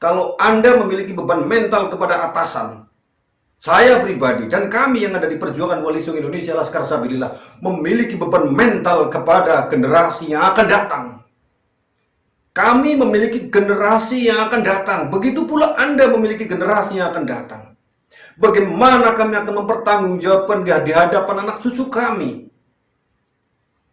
Kalau Anda memiliki beban mental kepada atasan, saya pribadi dan kami yang ada di Perjuangan Wali Songo Indonesia Laskar Sabilillah memiliki beban mental kepada generasi yang akan datang. Kami memiliki generasi yang akan datang. Begitu pula Anda memiliki generasi yang akan datang. Bagaimana kami akan mempertanggungjawabkan di hadapan anak cucu kami?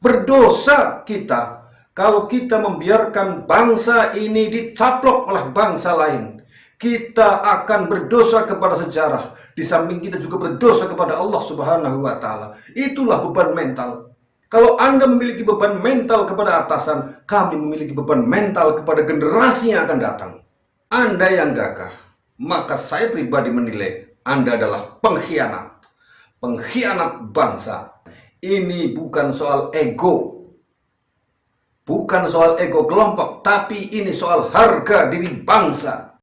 Berdosa kita kalau kita membiarkan bangsa ini dicaplok oleh bangsa lain. Kita akan berdosa kepada sejarah. Di samping kita juga berdosa kepada Allah Subhanahu wa Ta'ala. Itulah beban mental. Kalau Anda memiliki beban mental kepada atasan, kami memiliki beban mental kepada generasi yang akan datang. Anda yang gagah, maka saya pribadi menilai Anda adalah pengkhianat. Pengkhianat bangsa. Ini bukan soal ego. Bukan soal ego kelompok, tapi ini soal harga diri bangsa.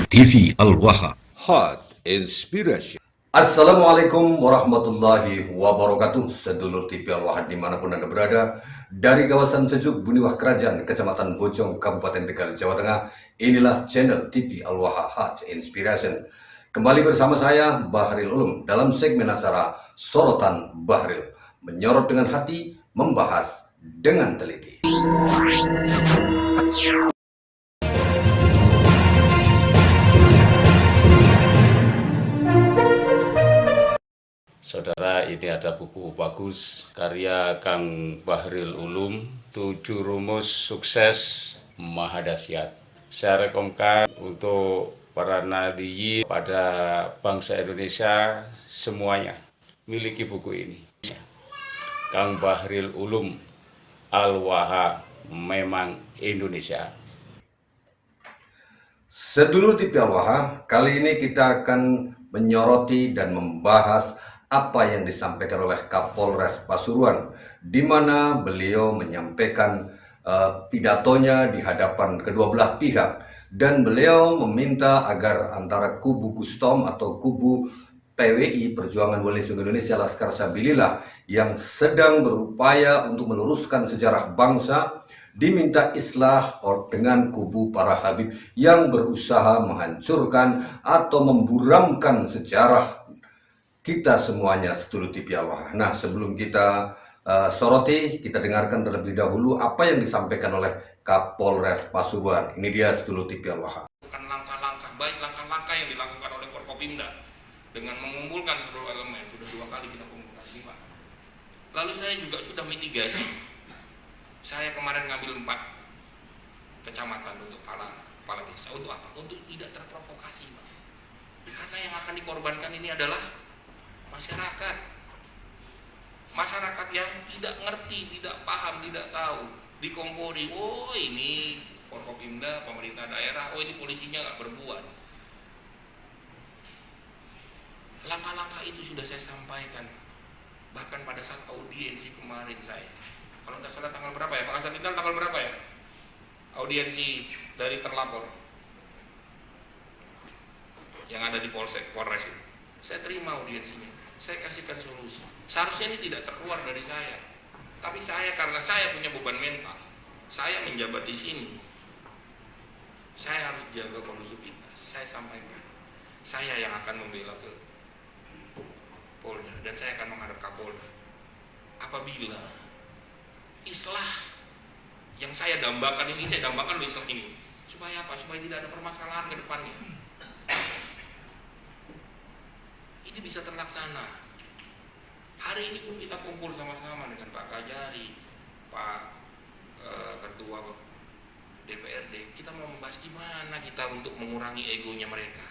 TV Al-Waha. Hot Inspiration. Assalamualaikum warahmatullahi wabarakatuh. Sedulur TV Al-Waha dimanapun Anda berada, dari kawasan sejuk Buniwah Kerajaan, Kecamatan Bojong, Kabupaten Tegal, Jawa Tengah. Inilah channel TV Al-Waha Hot Inspiration. Kembali bersama saya Bahril Ulum dalam segmen acara Sorotan Bahril, menyorot dengan hati, membahas dengan teliti. Saudara, ini ada buku bagus karya Kang Bahril Ulum, 7 rumus sukses Mahadasyat. Saya rekomkan untuk para nadiyin pada bangsa Indonesia semuanya miliki buku ini. Kang Bahril Ulum, Al-Waha memang Indonesia. Sedulur TV Al-Waha, kali ini kita akan menyoroti dan membahas apa yang disampaikan oleh Kapolres Pasuruan, di mana beliau menyampaikan pidatonya di hadapan kedua belah pihak, dan beliau meminta agar antara kubu Kustom atau kubu PWI Perjuangan Wali Songo Indonesia Laskar Sabilillah yang sedang berupaya untuk meluruskan sejarah bangsa diminta islah dengan kubu para Habib yang berusaha menghancurkan atau memburamkan sejarah kita semuanya, sedulur TV Al-Waha. Nah, sebelum kita soroti, kita dengarkan terlebih dahulu apa yang disampaikan oleh Kapolres Pasuruan. Ini dia, sedulur TV Al-Waha. Bukan langkah-langkah baik, langkah-langkah yang dilakukan oleh Forkopimda dengan mengumpulkan seluruh elemen. Sudah 2 kali kita kumpulkan 5. Lalu saya juga sudah mitigasi. Saya kemarin ngambil 4 kecamatan untuk kepala desa. Untuk apa? Untuk tidak terprovokasi, Pak. Karena yang akan dikorbankan ini adalah masyarakat. Masyarakat yang tidak ngerti, tidak paham, tidak tahu. Dikompori, oh ini Forkopimda, pemerintah daerah, oh ini polisinya nggak berbuat. Langkah-langkah itu sudah saya sampaikan. Bahkan pada saat audiensi kemarin saya, kalau tidak salah tanggal berapa ya Pak Asad, tanggal berapa ya audiensi dari terlapor yang ada di Polsek, Polres itu, saya terima audiensinya, saya kasihkan solusi. Seharusnya ini tidak terkeluar dari saya, tapi saya karena saya punya beban mental, saya menjabat di sini, saya harus jaga kondusivitas. Saya sampaikan, saya yang akan membela ke Polda dan saya akan menghadap Kapolda. Apabila islah yang saya dambakan ini, saya dambakan loh islah ini, supaya apa? Supaya tidak ada permasalahan ke depannya. Ini bisa terlaksana. Hari ini pun kita kumpul sama-sama dengan Pak Kajari, Pak Ketua DPRD. Kita mau membahas gimana kita untuk mengurangi egonya mereka.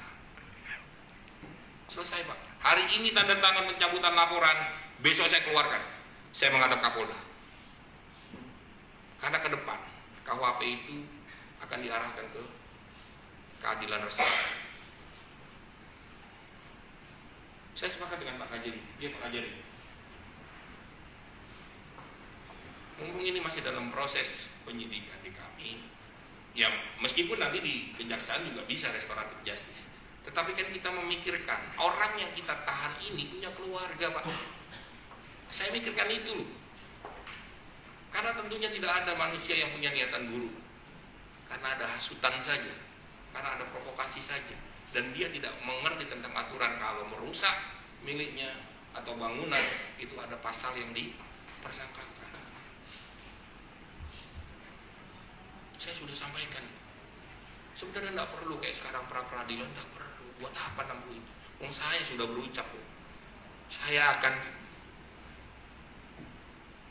Selesai, Pak. Hari ini tanda tangan pencabutan laporan, besok saya keluarkan. Saya menghadap Kapolda. Karena ke depan KUHP itu akan diarahkan ke keadilan restoratif. Saya sepakat dengan Pak Kajari. Dia Pak Kajari. Mumpung ini masih dalam proses penyidikan di kami, ya meskipun nanti di kejaksaan juga bisa restoratif justice, tetapi kan kita memikirkan orang yang kita tahan ini punya keluarga, Pak. Saya mikirkan itu loh. Karena tentunya tidak ada manusia yang punya niatan buruk. karena ada hasutan saja, karena ada provokasi saja, dan dia tidak mengerti tentang aturan. Kalau merusak miliknya atau bangunan itu ada pasal yang dipersangkakan. Saya sudah sampaikan, sebenarnya tidak perlu kayak sekarang pra-peradilan, tidak perlu. Buat apa 60 itu? Saya sudah berucap, saya akan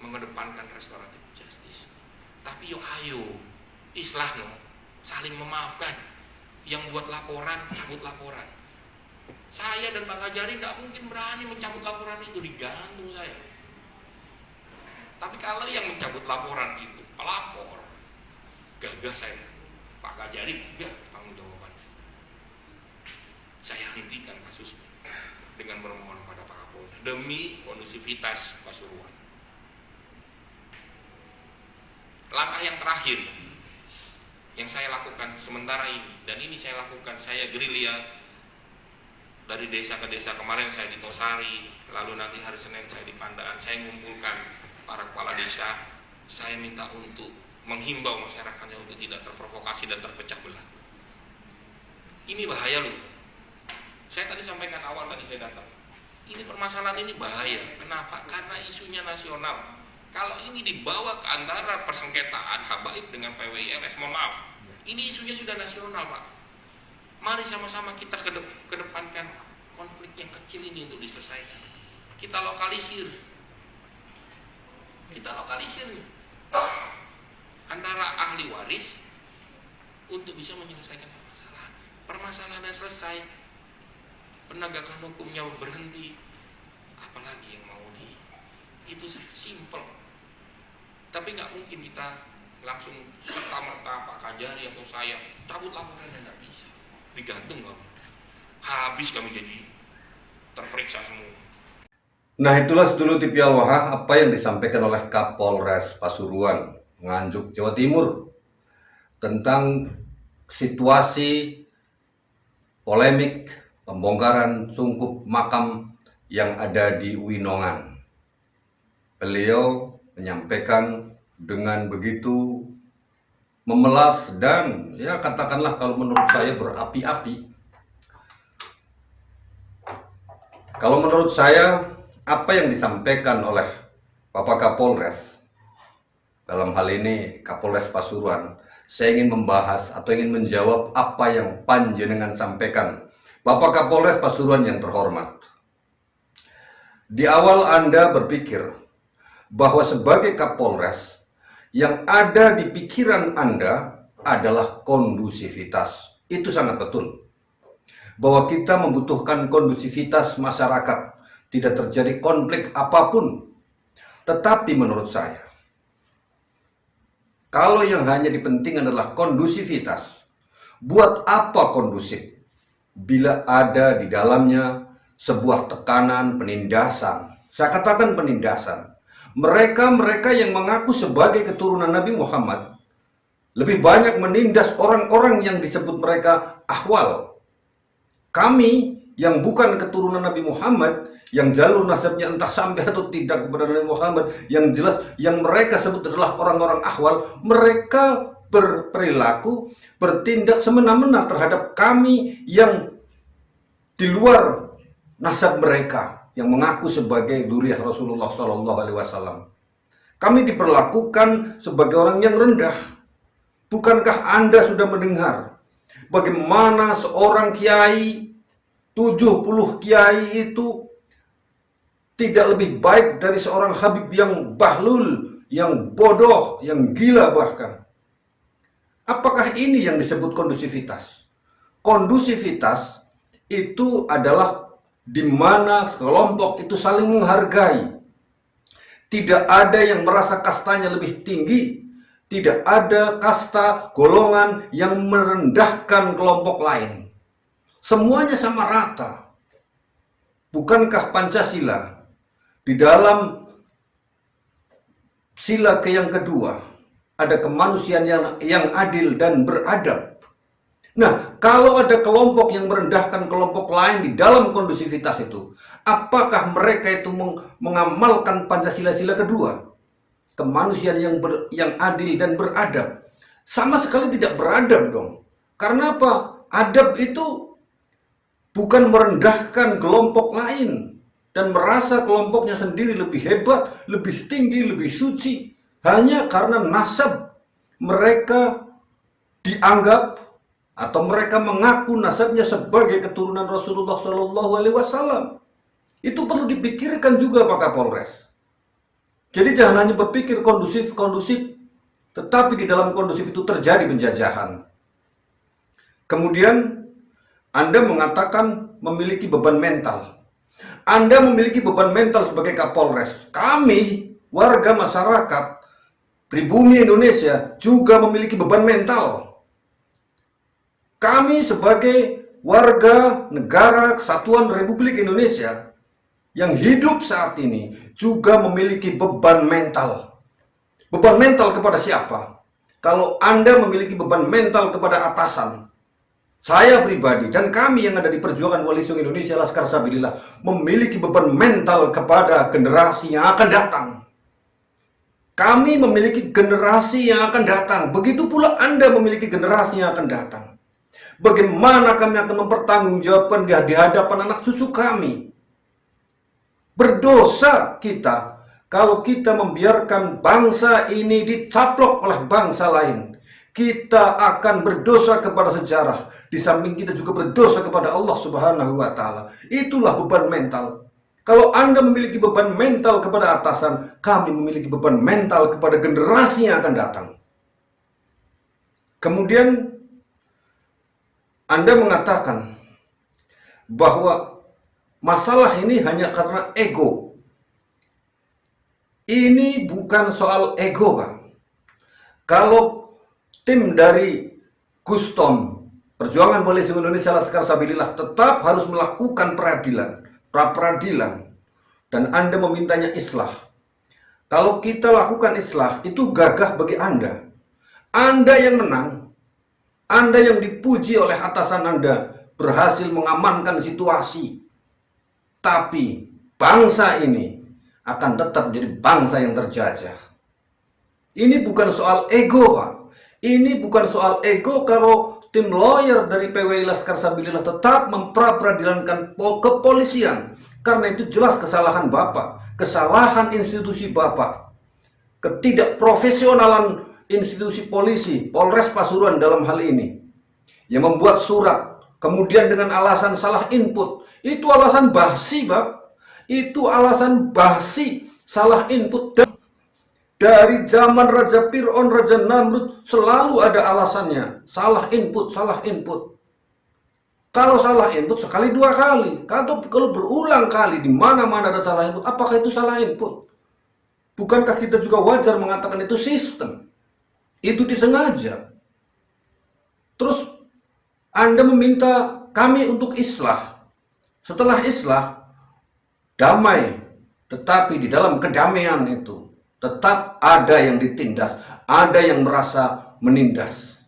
mengedepankan restoratif justice. Tapi yo ayo, islah no, saling memaafkan. Yang buat laporan, cabut laporan. Saya dan Pak Kajari tidak mungkin berani mencabut laporan itu, digantung saya. Tapi kalau yang mencabut laporan itu pelapor, gagah saya. Pak Kajari gagah tanggung jawaban. Saya hentikan kasusnya dengan bermohon kepada Pak Kapolda demi kondusivitas Pasuruan. Langkah yang terakhir yang saya lakukan sementara ini, dan ini saya lakukan, saya gerilya dari desa ke desa. Kemarin saya di Tosari, lalu nanti hari Senin saya di Pandaan. Saya mengumpulkan para kepala desa, saya minta untuk menghimbau masyarakatnya untuk tidak terprovokasi dan terpecah belah. Ini bahaya loh. Saya tadi sampaikan awal tadi saya datang, ini permasalahan ini bahaya. Kenapa? Karena isunya nasional. Kalau ini dibawa ke antara persengketaan Habaib dengan PWILS, mohon maaf, ini isunya sudah nasional, Pak. Mari sama-sama kita kedepankan konflik yang kecil ini untuk diselesaikan. Kita lokalisir antara ahli waris untuk bisa menyelesaikan permasalahan. Permasalahannya selesai, penegakan hukumnya berhenti, apalagi yang mau itu simple. Tapi nggak mungkin kita langsung serta-merta Pak Kajari atau saya cabut laporan, nggak bisa. Digantung kamu, habis kami jadi terperiksa semua. Nah, itulah sedulur TV Al-Wahhab apa yang disampaikan oleh Kapolres Pasuruan, Nganjuk, Jawa Timur, tentang situasi polemik pembongkaran cungkup makam yang ada di Winongan. Beliau menyampaikan dengan begitu memelas dan ya katakanlah kalau menurut saya berapi-api. Kalau menurut saya apa yang disampaikan oleh Bapak Kapolres, dalam hal ini Kapolres Pasuruan, saya ingin membahas atau ingin menjawab apa yang panjenengan sampaikan, Bapak Kapolres Pasuruan yang terhormat. Di awal Anda berpikir bahwa sebagai Kapolres yang ada di pikiran Anda adalah kondusivitas. Itu sangat betul. Bahwa kita membutuhkan kondusivitas masyarakat, tidak terjadi konflik apapun. Tetapi menurut saya, kalau yang hanya dipenting adalah kondusivitas, buat apa kondusif bila ada di dalamnya sebuah tekanan, penindasan? Saya katakan penindasan. Mereka yang mengaku sebagai keturunan Nabi Muhammad lebih banyak menindas orang-orang yang disebut mereka ahwal. Kami yang bukan keturunan Nabi Muhammad, yang jalur nasabnya entah sampai atau tidak kepada Nabi Muhammad, yang jelas yang mereka sebut adalah orang-orang ahwal, mereka berperilaku, bertindak semena-mena terhadap kami yang di luar nasab mereka, yang mengaku sebagai dzurriyyah Rasulullah SAW. Kami diperlakukan sebagai orang yang rendah. Bukankah Anda sudah mendengar bagaimana seorang kiai, 70 kiai itu tidak lebih baik dari seorang Habib yang bahlul, yang bodoh, yang gila bahkan? Apakah ini yang disebut kondusivitas? Kondusivitas itu adalah di mana kelompok itu saling menghargai. Tidak ada yang merasa kastanya lebih tinggi. Tidak ada kasta golongan yang merendahkan kelompok lain. Semuanya sama rata. Bukankah Pancasila di dalam sila yang kedua ada kemanusiaan yang adil dan beradab? Nah, kalau ada kelompok yang merendahkan kelompok lain di dalam kondusivitas itu, apakah mereka itu mengamalkan Pancasila sila kedua? Kemanusiaan yang adil dan beradab. sama sekali tidak beradab dong. Karena apa? Adab itu bukan merendahkan kelompok lain dan merasa kelompoknya sendiri lebih hebat, lebih tinggi, lebih suci hanya karena nasab mereka dianggap atau mereka mengaku nasabnya sebagai keturunan Rasulullah Shallallahu Alaihi Wasallam. Itu perlu dipikirkan juga Pak Kapolres. Jadi jangan hanya berpikir kondusif, tetapi di dalam kondusif itu terjadi penjajahan. Kemudian Anda mengatakan memiliki beban mental. Anda memiliki beban mental sebagai Kapolres. Kami, warga masyarakat pribumi Indonesia, juga memiliki beban mental. Kami sebagai warga negara Kesatuan Republik Indonesia yang hidup saat ini juga memiliki beban mental. Beban mental kepada siapa? Kalau Anda memiliki beban mental kepada atasan, saya pribadi dan kami yang ada di Perjuangan Koalisi Indonesia Laskar Sabilillah memiliki beban mental kepada generasi yang akan datang. Kami memiliki generasi yang akan datang. Begitu pula Anda memiliki generasi yang akan datang. Bagaimana kami akan mempertanggungjawabkan di hadapan anak cucu kami? Berdosa kita kalau kita membiarkan bangsa ini dicaplok oleh bangsa lain. Kita akan berdosa kepada sejarah. Di samping kita juga berdosa kepada Allah Subhanahu wa Ta'ala. Itulah beban mental. Kalau Anda memiliki beban mental kepada atasan, kami memiliki beban mental kepada generasi yang akan datang. Kemudian Anda mengatakan bahwa masalah ini hanya karena ego. Ini bukan soal ego, Pak. Kalau tim dari Gustom, Perjuangan Koalisi Indonesia Laskar Sabilillah, tetap harus melakukan peradilan, pra-peradilan, dan Anda memintanya islah. Kalau kita lakukan islah, itu gagah bagi Anda. Anda yang menang. Anda yang dipuji oleh atasan Anda berhasil mengamankan situasi. Tapi bangsa ini akan tetap menjadi bangsa yang terjajah. Ini bukan soal ego, Pak. Ini bukan soal ego kalau tim lawyer dari PWI Laskar Sabilillah tetap memperadilankan kepolisian. Karena itu jelas kesalahan Bapak, kesalahan institusi Bapak, ketidakprofesionalan institusi polisi, Polres Pasuruan dalam hal ini, yang membuat surat, kemudian dengan alasan salah input. Itu alasan basi, Pak. Itu alasan basi, salah input. Dari zaman Raja Fir'aun, Raja Namrud, selalu ada alasannya. Salah input, salah input. Kalau salah input sekali dua kali. Kalau berulang kali, di mana-mana ada salah input, apakah itu salah input? Bukankah kita juga wajar mengatakan itu sistem? Itu disengaja. Terus Anda meminta kami untuk islah. Setelah islah, damai. Tetapi di dalam kedamaian itu tetap ada yang ditindas, ada yang merasa menindas.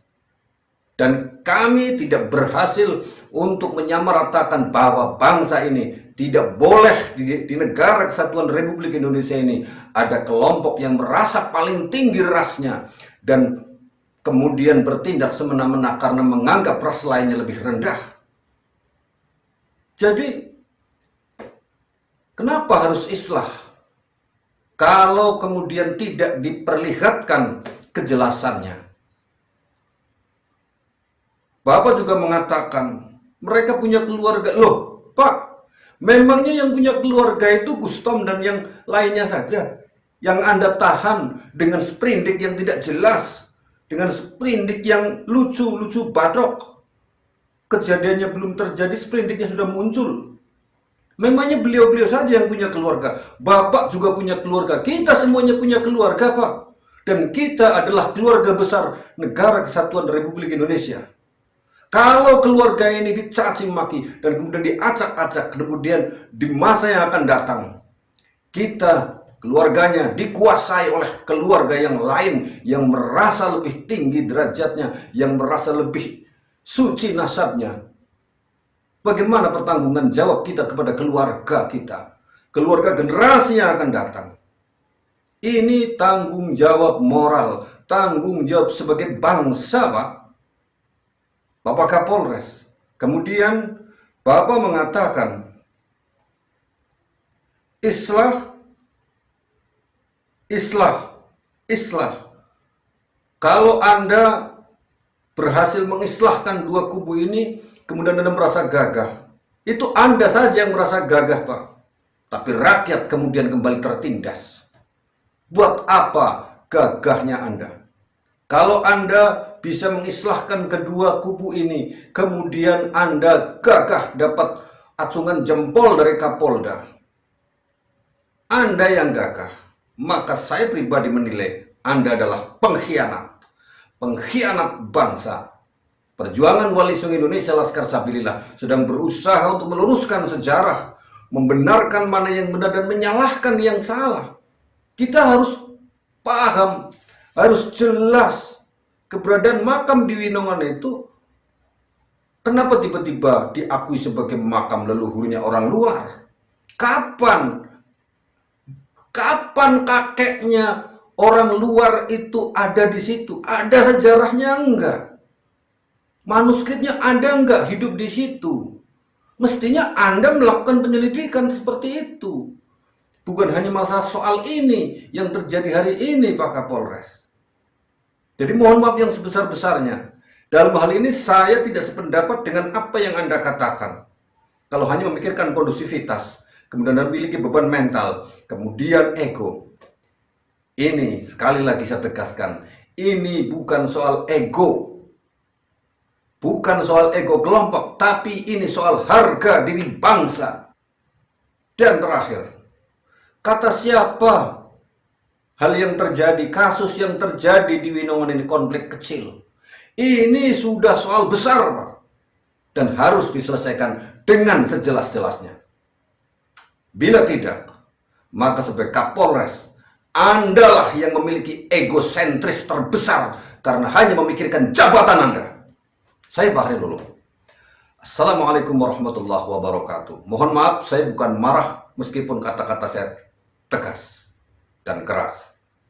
Dan kami tidak berhasil untuk menyamaratakan bahwa bangsa ini tidak boleh di negara Kesatuan Republik Indonesia ini ada kelompok yang merasa paling tinggi rasnya dan kemudian bertindak semena-mena karena menganggap ras lainnya lebih rendah. Jadi, kenapa harus islah? Kalau kemudian tidak diperlihatkan kejelasannya. Bapak juga mengatakan, mereka punya keluarga. Loh, Pak, memangnya yang punya keluarga itu Gustom dan yang lainnya saja? Yang Anda tahan dengan sprindik yang tidak jelas, dengan sprindik yang lucu-lucu badok. Kejadiannya belum terjadi, sprindiknya sudah muncul. Memangnya beliau-beliau saja yang punya keluarga. Bapak juga punya keluarga. Kita semuanya punya keluarga, Pak. Dan kita adalah keluarga besar negara Kesatuan Republik Indonesia. Kalau keluarga ini dicaci maki dan kemudian diacak-acak, kemudian di masa yang akan datang, kita keluarganya dikuasai oleh keluarga yang lain yang merasa lebih tinggi derajatnya, yang merasa lebih suci nasabnya. Bagaimana pertanggungan jawab kita kepada keluarga kita, keluarga generasi yang akan datang? Ini tanggung jawab moral, tanggung jawab sebagai bangsa, Pak. Bapak Kapolres. Kemudian Bapak mengatakan islah. Kalau Anda berhasil mengislahkan dua kubu ini, kemudian Anda merasa gagah, itu Anda saja yang merasa gagah, Pak. Tapi rakyat kemudian kembali tertindas. Buat apa gagahnya Anda? Kalau Anda bisa mengislahkan kedua kubu ini, kemudian Anda gagah dapat acungan jempol dari Kapolda, Anda yang gagah, maka saya pribadi menilai Anda adalah pengkhianat bangsa. Perjuangan Wali Songo Indonesia Laskar Sabilillah sedang berusaha untuk meluruskan sejarah, membenarkan mana yang benar dan menyalahkan yang salah. Kita harus paham, harus jelas keberadaan makam di Winongan itu kenapa tiba-tiba diakui sebagai makam leluhurnya orang luar. Kapan kakeknya orang luar itu ada di situ? Ada sejarahnya enggak? Manuskripnya ada enggak hidup di situ? Mestinya Anda melakukan penyelidikan seperti itu. Bukan hanya masalah soal ini yang terjadi hari ini, Pak Kapolres. Jadi mohon maaf yang sebesar-besarnya. Dalam hal ini saya tidak sependapat dengan apa yang Anda katakan. Kalau hanya memikirkan kondusivitas, kemudian Anda memiliki beban mental, kemudian ego. Ini sekali lagi saya tegaskan, ini bukan soal ego. Bukan soal ego kelompok, tapi ini soal harga diri bangsa. Dan terakhir, kata siapa hal yang terjadi, kasus yang terjadi di Winongan ini konflik kecil? Ini sudah soal besar, Pak. Dan harus diselesaikan dengan sejelas-jelasnya. Bila tidak, maka sebagai Kapolres, Andalah yang memiliki egosentris terbesar karena hanya memikirkan jabatan Anda. Saya Bahril Ulum. Assalamualaikum warahmatullahi wabarakatuh. Mohon maaf, saya bukan marah meskipun kata-kata saya tegas dan keras.